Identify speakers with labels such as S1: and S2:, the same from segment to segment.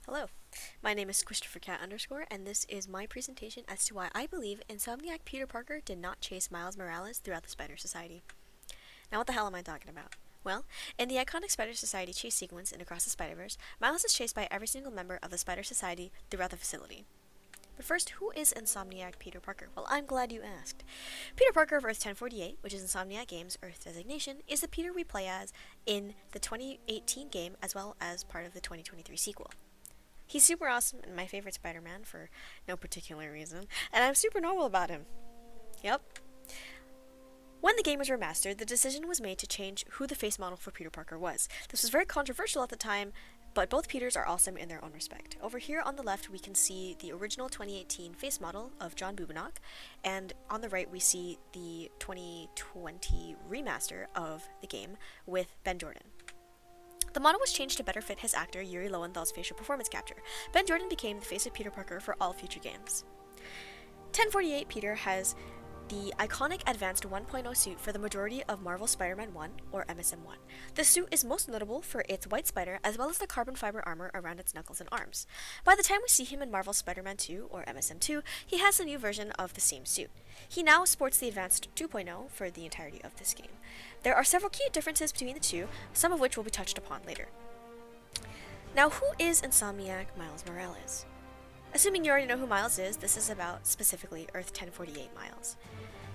S1: Hello, my name is Christopher Cat_, and this is my presentation as to why I believe Insomniac Peter Parker did not chase Miles Morales throughout the Spider Society. Now what the hell am I talking about? Well, in the iconic Spider Society chase sequence in Across the Spider-Verse, Miles is chased by every single member of the Spider Society throughout the facility. But first, who is Insomniac Peter Parker? Well, I'm glad you asked. Peter Parker of Earth 1048, which is Insomniac Games' Earth designation, is the Peter we play as in the 2018 game as well as part of the 2023 sequel. He's super awesome and my favorite Spider-Man for no particular reason, and I'm super normal about him. Yep. When the game was remastered, the decision was made to change who the face model for Peter Parker was. This was very controversial at the time, but both Peters are awesome in their own respect. Over here on the left, we can see the original 2018 face model of John Bubenock, and on the right, we see the 2020 remaster of the game with Ben Jordan. The model was changed to better fit his actor Yuri Lowenthal's facial performance capture. Ben Jordan became the face of Peter Parker for all future games. 1048 Peter has the iconic Advanced 1.0 suit for the majority of Marvel Spider-Man 1, or MSM1. The suit is most notable for its white spider as well as the carbon fiber armor around its knuckles and arms. By the time we see him in Marvel Spider-Man 2, or MSM2, he has a new version of the same suit. He now sports the Advanced 2.0 for the entirety of this game. There are several key differences between the two, some of which will be touched upon later. Now, who is Insomniac Miles Morales? Assuming you already know who Miles is, this is about specifically Earth 1048 Miles.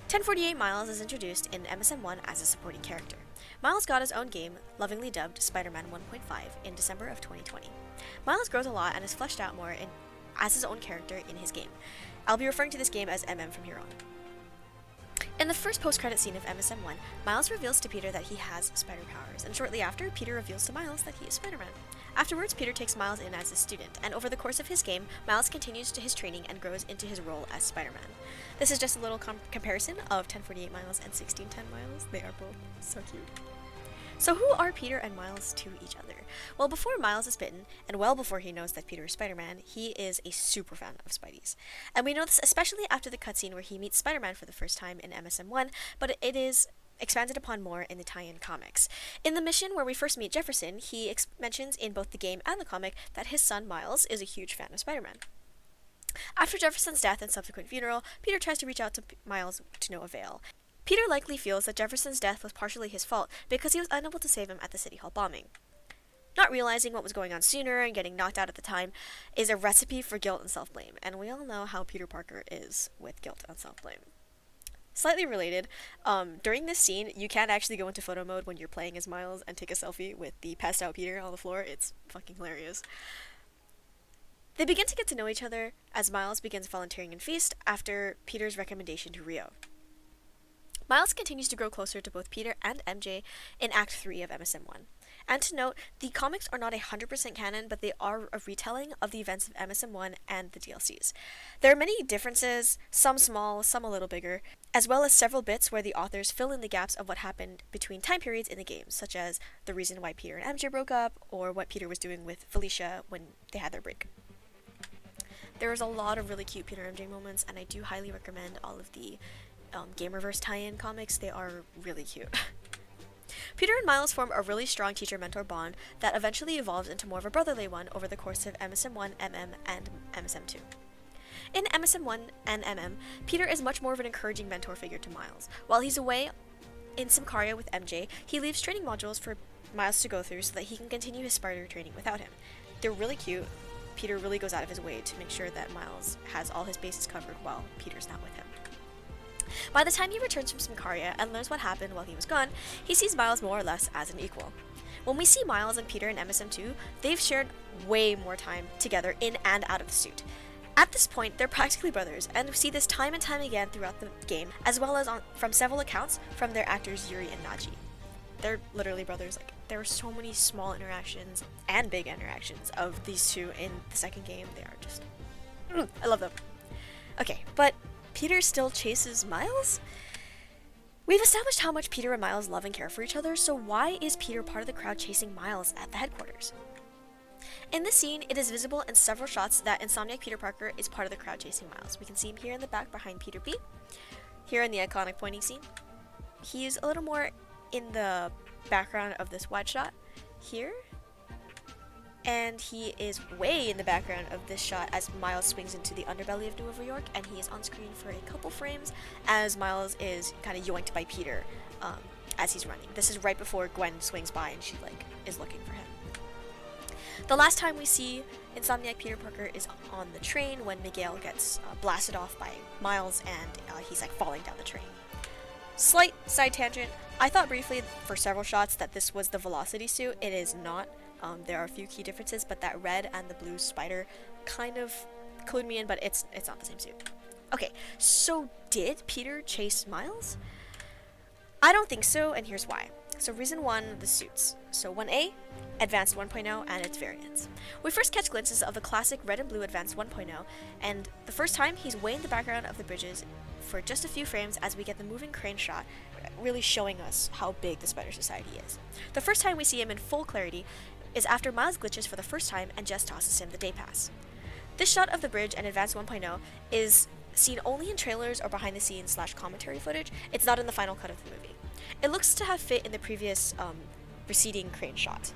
S1: 1048 Miles is introduced in MSM1 as a supporting character. Miles got his own game, lovingly dubbed Spider-Man 1.5, in December of 2020. Miles grows a lot and is fleshed out more as his own character in his game. I'll be referring to this game as MM from here on. In the first post-credit scene of MSM1, Miles reveals to Peter that he has spider powers, and shortly after, Peter reveals to Miles that he is Spider-Man. Afterwards, Peter takes Miles in as a student, and over the course of his game, Miles continues to his training and grows into his role as Spider-Man. This is just a little comparison of 1048 Miles and 1610 Miles. They are both so cute. So who are Peter and Miles to each other? Well, before Miles is bitten, and well before he knows that Peter is Spider-Man, he is a super fan of Spideys. And we know this especially after the cutscene where he meets Spider-Man for the first time in MSM1, but it is expanded upon more in the tie-in comics. In the mission where we first meet Jefferson, he mentions in both the game and the comic that his son Miles is a huge fan of Spider-Man. After Jefferson's death and subsequent funeral, Peter tries to reach out to Miles to no avail. Peter likely feels that Jefferson's death was partially his fault because he was unable to save him at the City Hall bombing. Not realizing what was going on sooner and getting knocked out at the time is a recipe for guilt and self-blame, and we all know how Peter Parker is with guilt and self-blame. Slightly related, during this scene, you can actually go into photo mode when you're playing as Miles and take a selfie with the passed out Peter on the floor. It's fucking hilarious. They begin to get to know each other as Miles begins volunteering in Feast after Peter's recommendation to Rio. Miles continues to grow closer to both Peter and MJ in Act 3 of MSM1. And to note, the comics are not 100% canon, but they are a retelling of the events of MSM1 and the DLCs. There are many differences, some small, some a little bigger, as well as several bits where the authors fill in the gaps of what happened between time periods in the game, such as the reason why Peter and MJ broke up, or what Peter was doing with Felicia when they had their break. There is a lot of really cute Peter and MJ moments, and I do highly recommend all of the Gamerverse tie-in comics. They are really cute. Peter and Miles form a really strong teacher-mentor bond that eventually evolves into more of a brotherly one over the course of MSM1, MM, and MSM2. In MSM1 and MM, Peter is much more of an encouraging mentor figure to Miles. While he's away in Symkaria with MJ, he leaves training modules for Miles to go through so that he can continue his spider training without him. They're really cute. Peter really goes out of his way to make sure that Miles has all his bases covered while Peter's not with him. By the time he returns from Symkaria and learns what happened while he was gone, he sees Miles more or less as an equal. When we see Miles and Peter in MSM2, they've shared way more time together in and out of the suit. At this point, they're practically brothers, and we see this time and time again throughout the game, as well as from several accounts from their actors Yuri and Naji. They're literally brothers. There are so many small interactions and big interactions of these two in the second game. They are just... I love them. Okay, but Peter still chases Miles? We've established how much Peter and Miles love and care for each other, so why is Peter part of the crowd chasing Miles at the headquarters? In this scene, it is visible in several shots that Insomniac Peter Parker is part of the crowd chasing Miles. We can see him here in the back behind Peter B. Here in the iconic pointing scene. He's a little more in the background of this wide shot. Here. And he is way in the background of this shot as Miles swings into the underbelly of New York, and he is on screen for a couple frames as Miles is kind of yoinked by Peter as he's running. This is right before Gwen swings by and she is looking for him. The last time we see Insomniac Peter Parker is on the train when Miguel gets blasted off by Miles and he's falling down the train. Slight side tangent. I thought briefly for several shots that this was the Velocity suit. It is not. There are a few key differences, but that red and the blue spider kind of clued me in, but it's not the same suit. Okay, so did Peter chase Miles? I don't think so, and here's why. So reason 1, the suits. So 1A, Advanced 1.0 and its variants. We first catch glimpses of the classic red and blue Advanced 1.0, and the first time he's way in the background of the bridges for just a few frames as we get the moving crane shot, really showing us how big the Spider Society is. The first time we see him in full clarity is after Miles glitches for the first time and Jess tosses him the day pass. This shot of the bridge and Advanced 1.0 is seen only in trailers or behind the scenes / commentary footage. It's not in the final cut of the movie. It looks to have fit in the previous receding crane shot.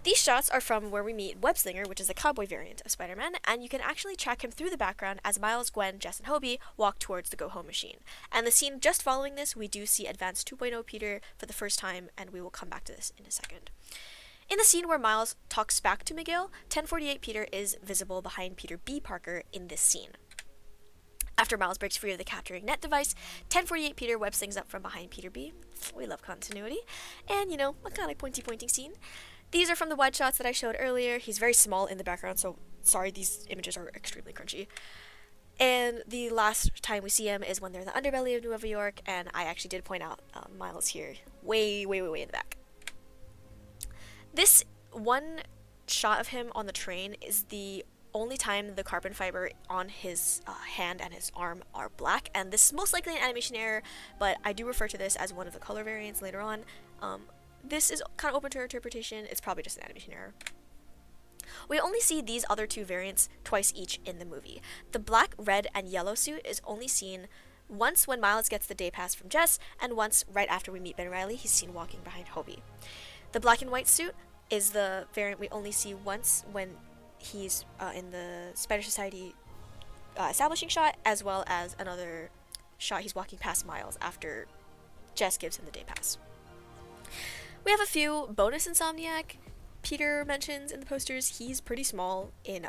S1: These shots are from where we meet Webslinger, which is the cowboy variant of Spider-Man, and you can actually track him through the background as Miles, Gwen, Jess, and Hobie walk towards the go-home machine. And the scene just following this, we do see Advanced 2.0 Peter for the first time, and we will come back to this in a second. In the scene where Miles talks back to Miguel, 1048 Peter is visible behind Peter B. Parker in this scene. After Miles breaks free of the capturing net device, 1048 Peter web slings up from behind Peter B. We love continuity. And, a kind of pointing scene. These are from the wide shots that I showed earlier. He's very small in the background, so sorry, these images are extremely crunchy. And the last time we see him is when they're in the underbelly of New York, and I actually did point out Miles here, way in the back. This one shot of him on the train is the only time the carbon fiber on his hand and his arm are black, and this is most likely an animation error, but I do refer to this as one of the color variants later on. This is kind of open to interpretation. It's probably just an animation error. We only see these other two variants twice each in the movie. The black, red, and yellow suit is only seen once when Miles gets the day pass from Jess, and once right after we meet Ben Reilly, he's seen walking behind Hobie. The black and white suit is the variant we only see once when he's in the Spider Society establishing shot, as well as another shot he's walking past Miles after Jess gives him the day pass. We have a few bonus Insomniac Peter mentions in the posters. He's pretty small in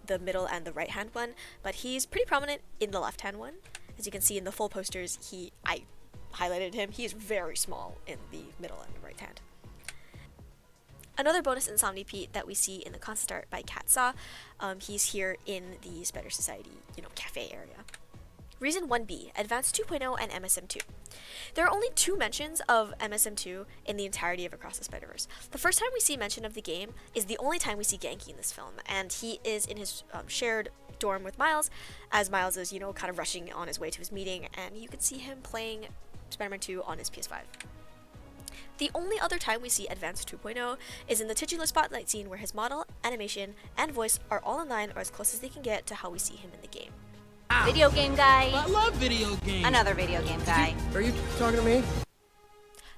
S1: the middle and the right hand one, but he's pretty prominent in the left hand one. As you can see in the full posters, I highlighted him. He's very small in the middle and the right hand. Another bonus Insomni Pete that we see in the concept art by Kat Saw, he's here in the Spider Society, cafe area. Reason 1B, Advanced 2.0 and MSM2. There are only 2 mentions of MSM2 in the entirety of Across the Spider-Verse. The first time we see mention of the game is the only time we see Genki in this film, and he is in his shared dorm with Miles, as Miles is, kind of rushing on his way to his meeting, and you can see him playing Spider-Man 2 on his PS5. The only other time we see Advanced 2.0 is in the titular spotlight scene where his model, animation, and voice are all in line or as close as they can get to how we see him in the game.
S2: Ow. Video game guy.
S3: I love video games.
S2: Another video game guy.
S3: Are you talking to me?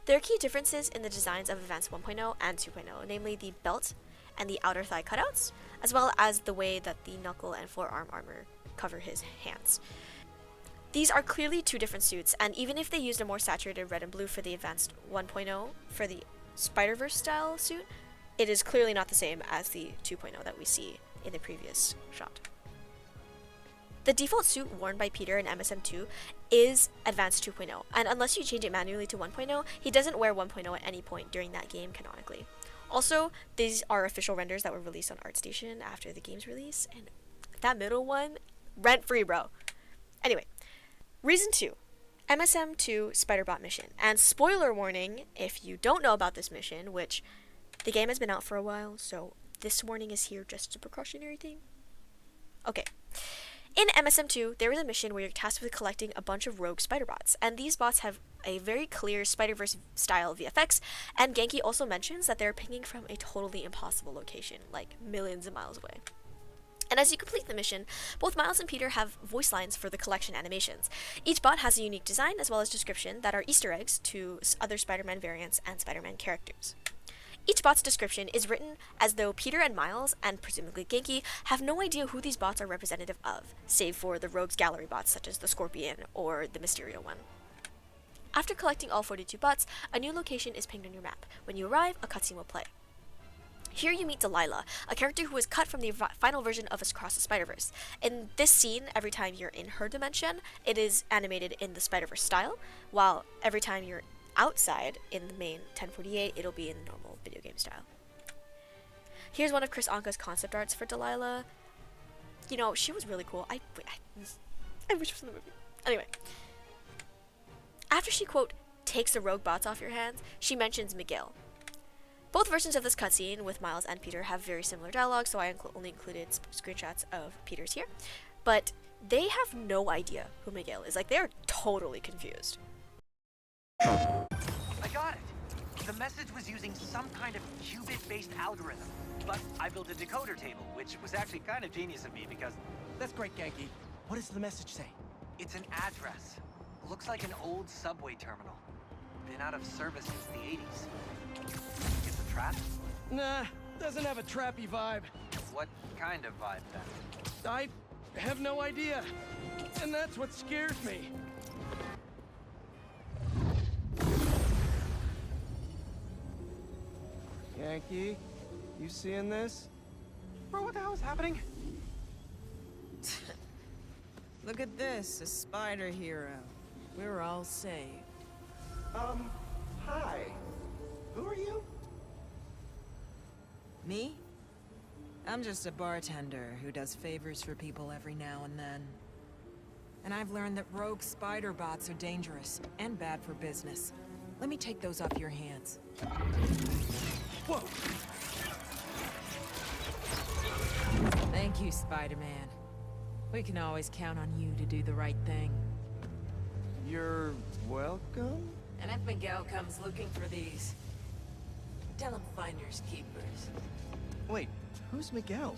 S1: There are key differences in the designs of Advanced 1.0 and 2.0, namely the belt and the outer thigh cutouts, as well as the way that the knuckle and forearm armor cover his hands. These are clearly 2 different suits, and even if they used a more saturated red and blue for the Advanced 1.0 for the Spider-Verse style suit, it is clearly not the same as the 2.0 that we see in the previous shot. The default suit worn by Peter in MSM2 is Advanced 2.0, and unless you change it manually to 1.0, he doesn't wear 1.0 at any point during that game canonically. Also, these are official renders that were released on ArtStation after the game's release, and that middle one, rent-free, bro. Anyway, reason 2, MSM2 Spider-Bot mission. And spoiler warning, if you don't know about this mission, which the game has been out for a while, so this warning is here just as a precautionary thing. Okay. In MSM2, there is a mission where you're tasked with collecting a bunch of rogue spider bots, and these bots have a very clear Spider-Verse style VFX, and Genki also mentions that they're pinging from a totally impossible location, like millions of miles away. And as you complete the mission, both Miles and Peter have voice lines for the collection animations. Each bot has a unique design as well as description that are Easter eggs to other Spider-Man variants and Spider-Man characters. Each bot's description is written as though Peter and Miles, and presumably Genki, have no idea who these bots are representative of, save for the Rogues Gallery bots such as the Scorpion or the Mysterio one. After collecting all 42 bots, a new location is pinged on your map. When you arrive, a cutscene will play. Here you meet Delilah, a character who was cut from the final version of Across the Spider-Verse. In this scene, every time you're in her dimension, it is animated in the Spider-Verse style, while every time you're outside in the main 1048, it'll be in the normal video game style. Here's one of Chris Anka's concept arts for Delilah. You know, she was really cool. I wish it was in the movie. Anyway. After she, quote, takes the rogue bots off your hands, she mentions Miguel. Both versions of this cutscene with Miles and Peter have very similar dialogue, so I only included screenshots of Peter's here. But they have no idea who Miguel is. Like, they are totally confused.
S4: I got it. The message was using some kind of qubit-based algorithm. But I built a decoder table, which was actually kind of genius of me because
S3: That's great, Genki. What does the message say?
S4: it's an address. Looks like an old subway terminal. Been out of service since the 80s. It's a trap?
S3: Nah, doesn't have a trappy vibe.
S4: What kind of vibe then?
S3: I have no idea. And that's what scares me. Genki, you seeing this?
S4: Bro, what the hell is happening?
S5: Look at this, a spider hero. We're all saved.
S6: Hi. Who are you?
S5: Me? I'm just a bartender who does favors for people every now and then. And I've learned that rogue spider bots are dangerous and bad for business. Let me take those off your hands.
S3: Whoa!
S5: Thank you, Spider-Man. We can always count on you to do the right thing.
S3: You're welcome?
S5: And if Miguel comes looking for these, tell him finders keepers.
S3: Wait, who's Miguel?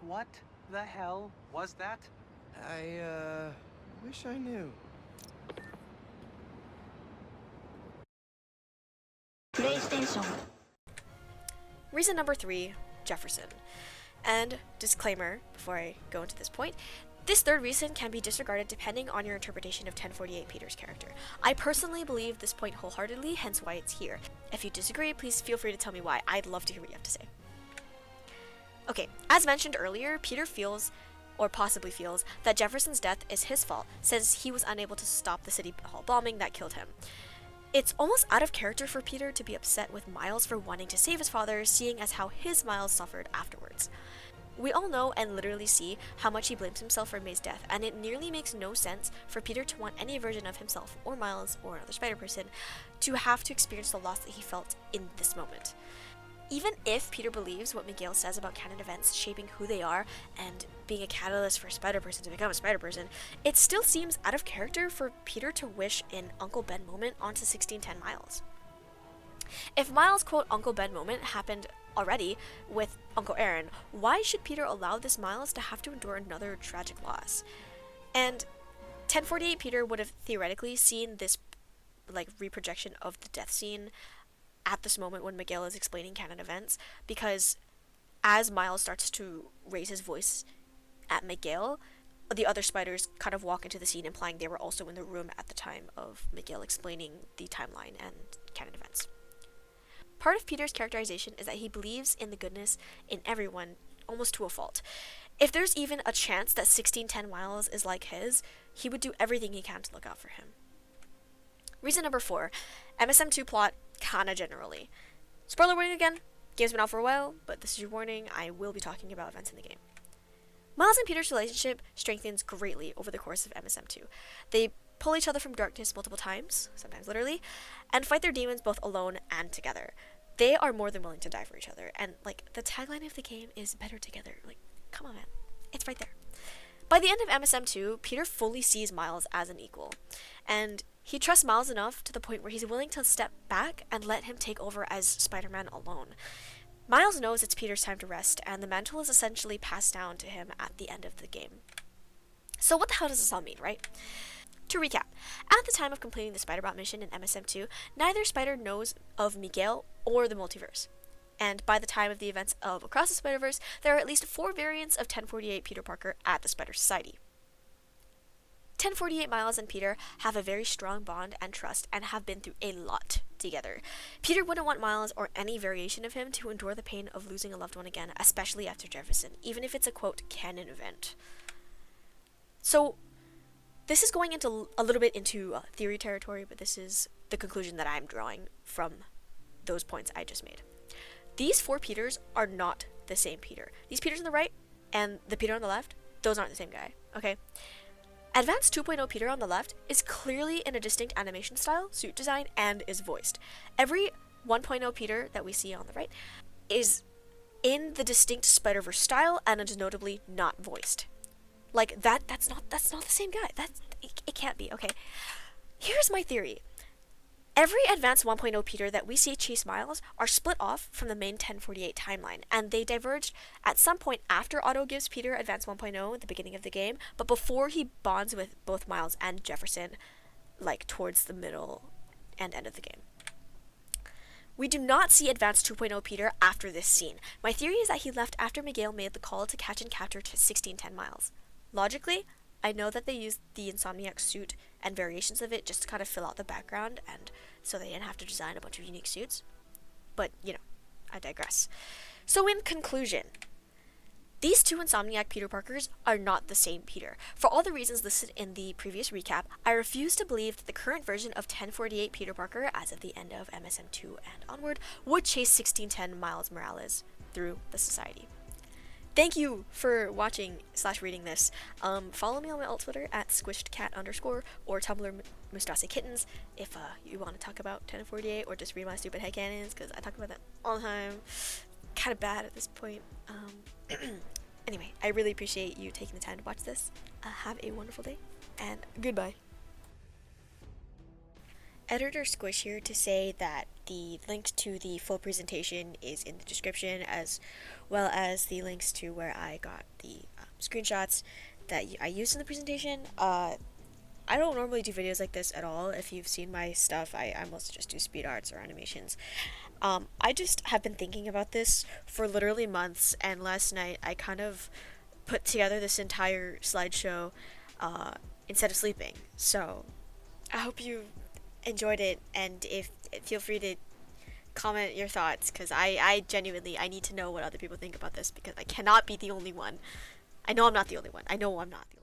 S4: What the hell was that?
S3: I, wish I knew.
S1: Reason number 3, Jefferson. And disclaimer, before I go into this point, this third reason can be disregarded depending on your interpretation of 1048 Peter's character. I personally believe this point wholeheartedly, hence why it's here. If you disagree, please feel free to tell me why. I'd love to hear what you have to say. Okay, as mentioned earlier, Peter feels, or possibly feels, that Jefferson's death is his fault, since he was unable to stop the City Hall bombing that killed him. It's almost out of character for Peter to be upset with Miles for wanting to save his father, seeing as how his Miles suffered afterwards. We all know and literally see how much he blames himself for May's death, and it nearly makes no sense for Peter to want any version of himself, or Miles, or another Spider-Person, to have to experience the loss that he felt in this moment. Even if Peter believes what Miguel says about canon events shaping who they are and being a catalyst for a Spider-Person to become a Spider-Person, it still seems out of character for Peter to wish an Uncle Ben moment onto 1610 Miles. If Miles' quote Uncle Ben moment happened already with Uncle Aaron, why should Peter allow this Miles to have to endure another tragic loss? And 1048 Peter would have theoretically seen this reprojection of the death scene at this moment when Miguel is explaining canon events, because as Miles starts to raise his voice at Miguel, the other spiders kind of walk into the scene, implying they were also in the room at the time of Miguel explaining the timeline and canon events. Part of Peter's characterization is that he believes in the goodness in everyone, almost to a fault. If there's even a chance that 1610 Miles is like his, he would do everything he can to look out for him. Reason number 4, MSM2 Plot, kinda generally. Spoiler warning again, game's been out for a while, but this is your warning, I will be talking about events in the game. Miles and Peter's relationship strengthens greatly over the course of MSM2. They pull each other from darkness multiple times, sometimes literally, and fight their demons both alone and together. They are more than willing to die for each other, and the tagline of the game is better together. Come on man, it's right there. By the end of MSM2, Peter fully sees Miles as an equal, and he trusts Miles enough to the point where he's willing to step back and let him take over as Spider-Man alone. Miles knows it's Peter's time to rest, and the mantle is essentially passed down to him at the end of the game. So what the hell does this all mean, right? To recap, at the time of completing the Spider-Bot mission in MSM2, neither Spider knows of Miguel or the multiverse. And by the time of the events of Across the Spider-Verse, there are at least 4 variants of 1048 Peter Parker at the Spider Society. 1048 Miles and Peter have a very strong bond and trust and have been through a lot together. Peter wouldn't want Miles or any variation of him to endure the pain of losing a loved one again, especially after Jefferson, even if it's a quote canon event. So this is going into a little bit into theory territory, but this is the conclusion that I'm drawing from those points I just made. These 4 Peters are not the same Peter. These Peters on the right and the Peter on the left, those aren't the same guy, okay? Advanced 2.0 Peter on the left is clearly in a distinct animation style, suit design, and is voiced. Every 1.0 Peter that we see on the right is in the distinct Spider-Verse style and is notably not voiced. Like that's not the same guy. It can't be, okay? Here's my theory. Every Advanced 1.0 Peter that we see chase Miles are split off from the main 1048 timeline, and they diverged at some point after Otto gives Peter Advanced 1.0 at the beginning of the game, but before he bonds with both Miles and Jefferson, like towards the middle and end of the game. We do not see Advanced 2.0 Peter after this scene. My theory is that he left after Miguel made the call to catch and capture to 1610 Miles. Logically, I know that they used the Insomniac suit and variations of it just to kind of fill out the background, and so they didn't have to design a bunch of unique suits. But, you know, I digress. So in conclusion, these 2 Insomniac Peter Parkers are not the same Peter. For all the reasons listed in the previous recap, I refuse to believe that the current version of 1048 Peter Parker, as of the end of MSM2 and onward, would chase 1610 Miles Morales through the society. Thank you for watching / reading this. Follow me on my alt Twitter at squishedcat_ or Tumblr Mustase Kittens if you want to talk about 1048 or just read my stupid headcanons, because I talk about that all the time. Kind of bad at this point. Anyway, I really appreciate you taking the time to watch this. Have a wonderful day, and goodbye. Editor Squish here to say that the link to the full presentation is in the description, as well as the links to where I got the screenshots that I used in the presentation. I don't normally do videos like this at all. If you've seen my stuff, I mostly just do speed arts or animations. I just have been thinking about this for literally months, and last night I kind of put together this entire slideshow instead of sleeping. So I hope you enjoyed it, and feel free to comment your thoughts, because I genuinely need to know what other people think about this, because I cannot be the only one. I know I'm not the only one. I know I'm not the only one.